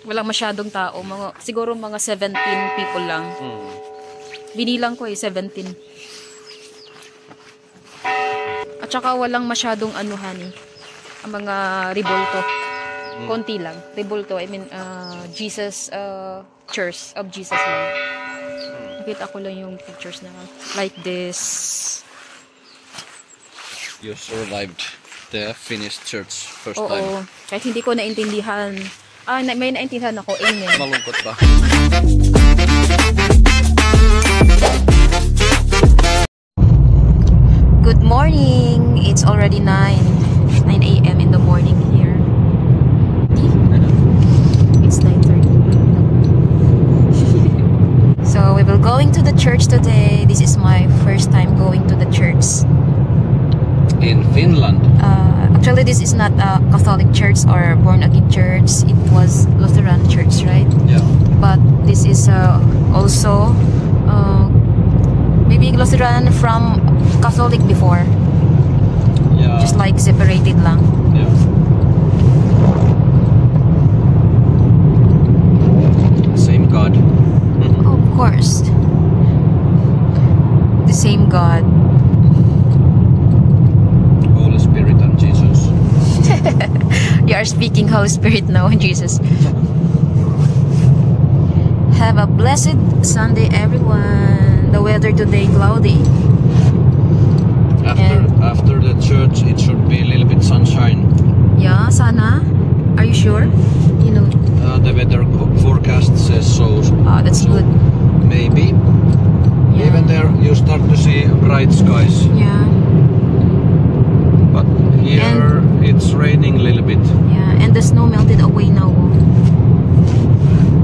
Walang masyadong tao. Siguro mga 17 people lang. Binilang ko 17. At saka walang masyadong anuhan ang mga Rebolto. Konti lang. Rebolto, I mean, Jesus, Church of Jesus lang. Nakita ko lang yung pictures na like this. You survived the Finnish church first time. Oo. Kahit hindi ko naintindihan. May naintindihan ako. Amen. Malungkot ba? Good morning. It's already 9 a.m. in the morning here. It's 9:30. So we will going to the church today. This is my first time going to the church. In Finland? Actually, this is not a Catholic church or born-again church. It was Lutheran church, right? Yeah. But this is also maybe Lutheran from Catholic before. Yeah. Just like separated lang. Yeah. Same God. Of course. The same God. Holy Spirit and Jesus. You are speaking Holy Spirit now, Jesus. Have a blessed Sunday, everyone. The weather today cloudy. After the church, it should be a little bit sunshine. Yeah, sana. Are you sure? You know. The weather forecast says so. That's good. Maybe. Yeah. Even there, you start to see bright skies. Yeah. But here, it's raining a little bit. Yeah, and the snow melted away now.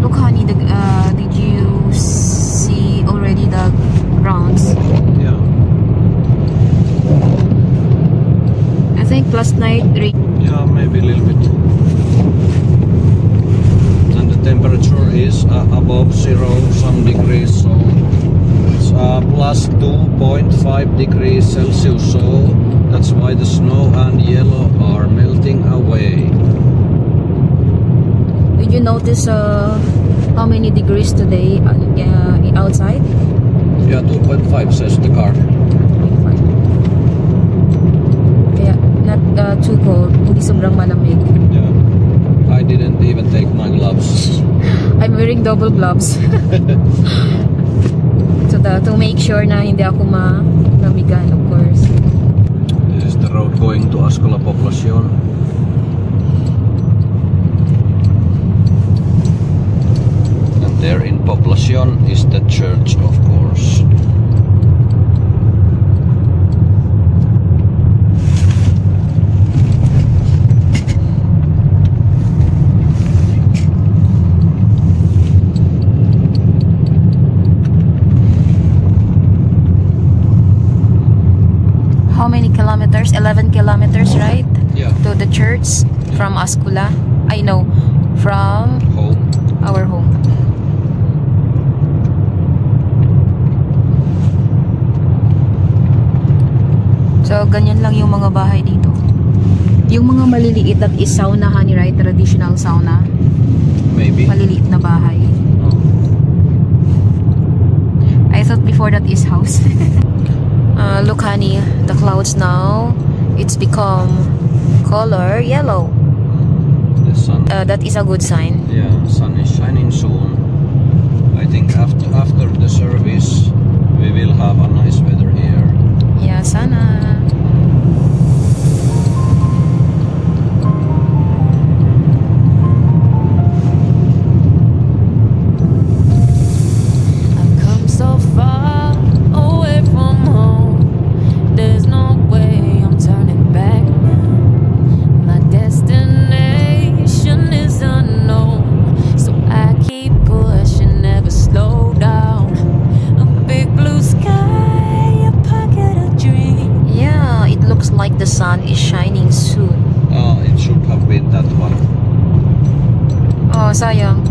Look, honey, did you see already the grounds? Yeah. I think last night rain. Yeah, maybe a little bit. And the temperature is above 0 some degrees, so it's plus 2.5 degrees Celsius. So that's why the snow and yellow are melting away. Did you notice how many degrees today outside? Yeah, 2.5 says the car. 2.5. Kaya not too cold, hindi sobrang malamig. Yeah. I didn't even take my gloves. I'm wearing double gloves. So to make sure na hindi ako malamigan, of course. This is the road going to Askola Poblacion. And there in Poblacion is the church, of course. How many kilometers? 11 kilometers, right? Yeah. To the church from Askola. I know, from Home. our home. So, ganyan lang yung mga bahay dito. Yung mga maliliit, that is sauna, honey, right? Traditional sauna. Maybe. Maliliit na bahay. Oh. I thought before that is house. Look, honey, the clouds now, it's become color yellow. The sun. That is a good sign. Yeah, sun is shining soon. I think after the service, we will have a nice weather here. Yeah, sana. I've come so far away from home. There's no way I'm turning back now. My destination is unknown, so I keep pushing, never slow down. A big blue sky, a pocket of dreams. Yeah, it looks like the sun is shining soon. It should have been that one. Oh, sayang.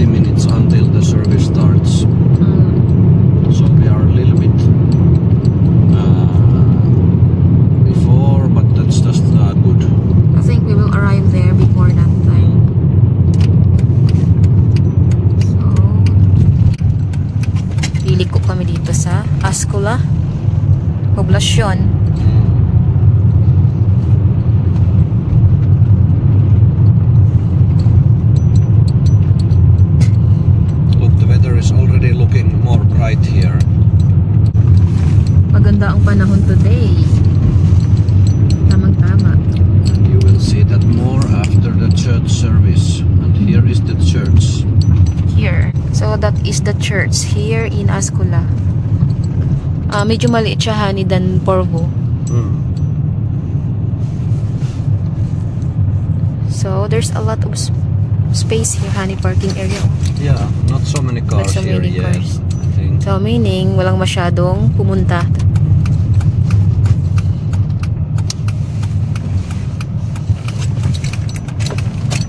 Minutes until the service starts. So we are a little bit Ascula. Poblasyon. Look, the weather is already looking more bright here. Maganda ang panahon today. Tamang-tama. And you will see that more after the church service. And here is the church. Here. So that is the church here in Ascula. Medyo maliit siya, honey, than Porvo. So there's a lot of space here, honey, parking area. Yeah, not so many cars Not so here many yet, cars. I think. So meaning, walang masyadong pumunta.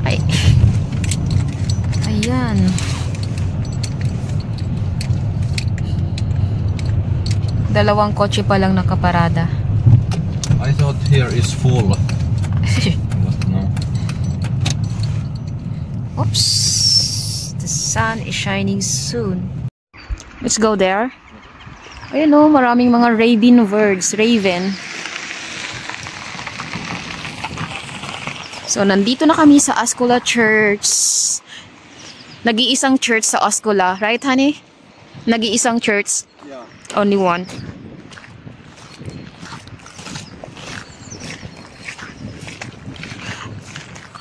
Ay. Ayan. Dalawang kotse pa lang nakaparada. I thought here is full. But no. Oops. The sun is shining soon. Let's go there. Ayun o, maraming mga raven birds. Raven. So, nandito na kami sa Ascula Church. Nag-iisang church sa Ascula. Right, honey? Nag-iisang church. Yeah. Only one.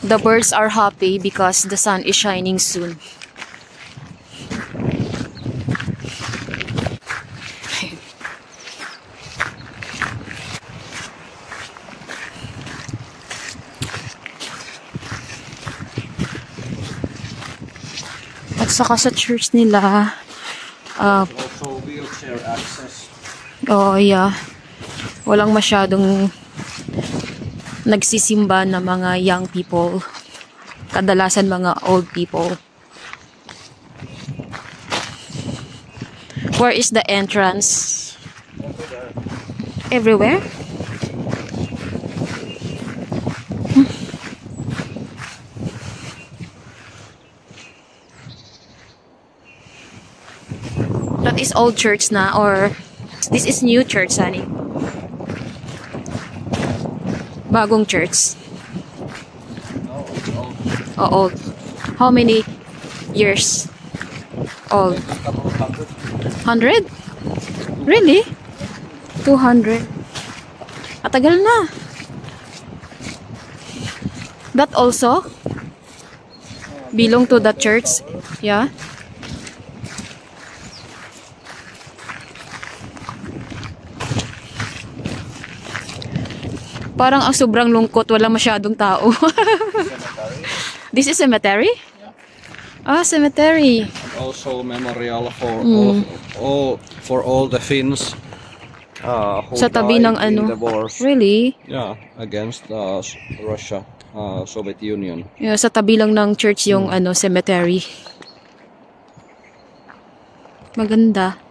The birds are happy because the sun is shining soon. At saka sa church nila, Also wheelchair access. oh yeah, walang masyadong nagsisimba na mga young people. Kadalasan mga old people. Where is the entrance? Everywhere? That is old church na, or this is new church, Sunny? Bagong church. No, it's old. Oh, old. How many years old? A couple of hundred. 100? Really? 200? Matagal na. That also belong to the church? Yeah. Parang ang sobrang lungkot, wala masyadong tao. This is cemetery? Ah, cemetery. And also memorial for all the Finns who Sa tabi died ng in ano? the wars. Really? Yeah, against Russia, Soviet Union. Yeah, sa tabi lang ng church yung ano, cemetery. Maganda.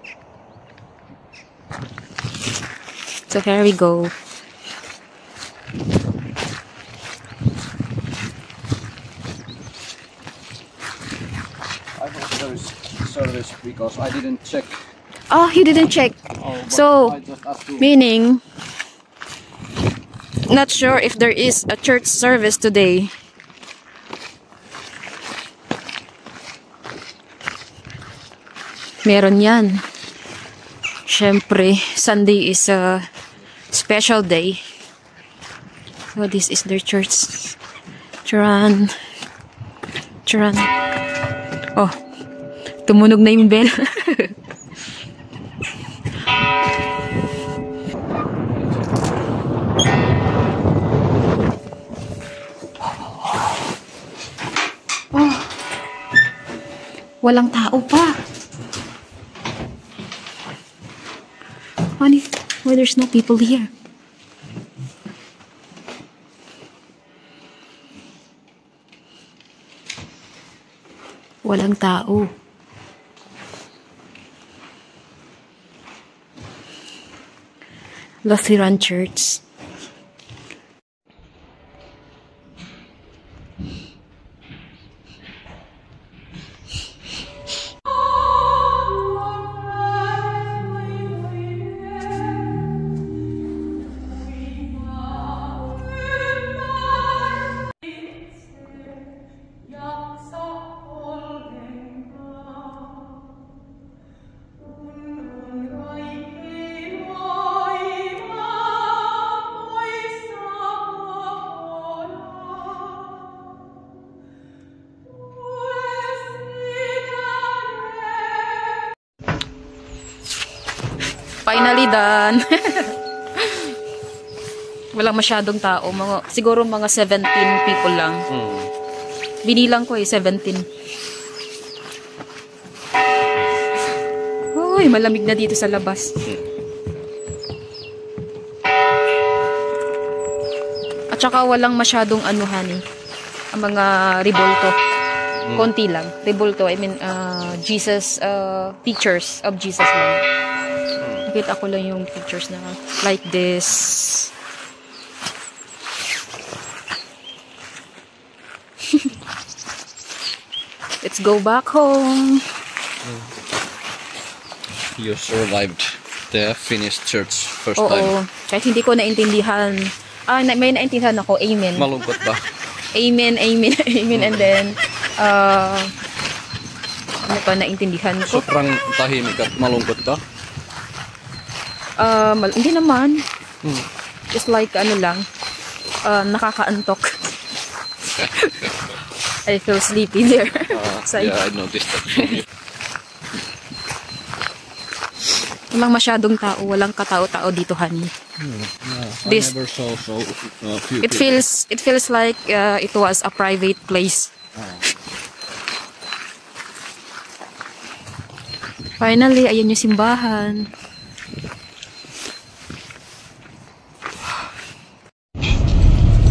So here we go. I hope there is service because I didn't check. Oh, you didn't check. But So, I just asked you. meaning, not sure if there is a church service today. Meron yan. Siyempre, Sunday is a special day. So, this is their church. Charan. Charan. Oh, tumunog na yung bell. Oh, walang tao pa. Honey, why there's no people here? Walang tao. Lutheran Church. Finally done. Walang masyadong tao. Siguro mga 17 people lang. Binilang ko 17. Uy, malamig na dito sa labas. At saka walang masyadong honey. Ang mga ribolto. Konti lang. Ribolto, I mean, Jesus, pictures of Jesus lang. Nakita ko lang yung pictures na like this. Let's go back home. You survived the Finnish church first Oo, time. kahit hindi ko naintindihan. May naintindihan ako. Amen. Malungkot ba? Amen, amen, amen. And then, ano pa naintindihan ko? Sobrang tahimik at malungkot ba? Hindi naman. Just like, nakakaantok. I feel sleepy there. Yeah, I noticed that from you. Walang masyadong tao. Walang katao-tao dito, honey. I never saw so few It feels like it was a private place. Finally, ayan yung simbahan.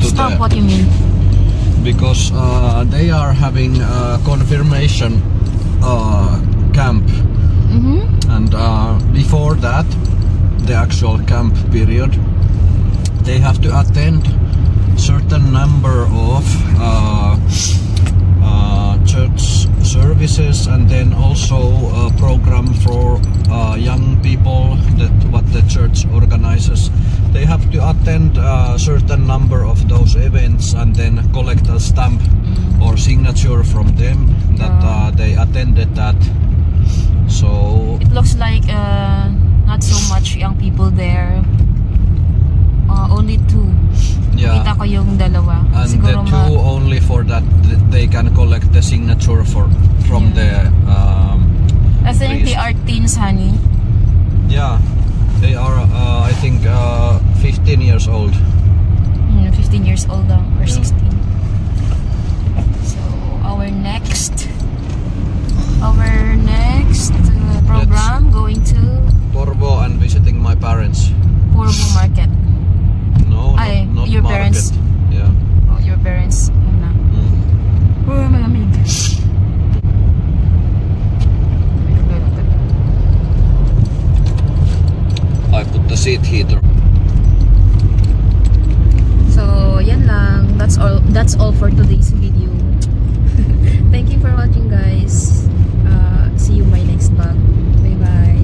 Stop, what you mean? Because they are having a confirmation camp. And before that, the actual camp period, they have to attend certain number of church services, and then also a program for young people that what the church organizes. They have to attend a certain number of those events and then collect a stamp or signature from them that they attended that. So it looks like not so much young people there. Only two. Yeah. Kita ko yung dalawa. And Siguro the two only for that they can collect the signature from the I think priest. they are teens, honey. Yeah, they are I think 15 years old. 15 years old or 16. So our next program going to Porvoo and visiting my parents. Porvoo Market. No, Ay, not your market. parents. Yeah. Oh, your parents. Oh, malamig. I put the seat heater. So, yan lang. That's all for today's video. Thank you for watching, guys. See you in my next vlog. Bye-bye.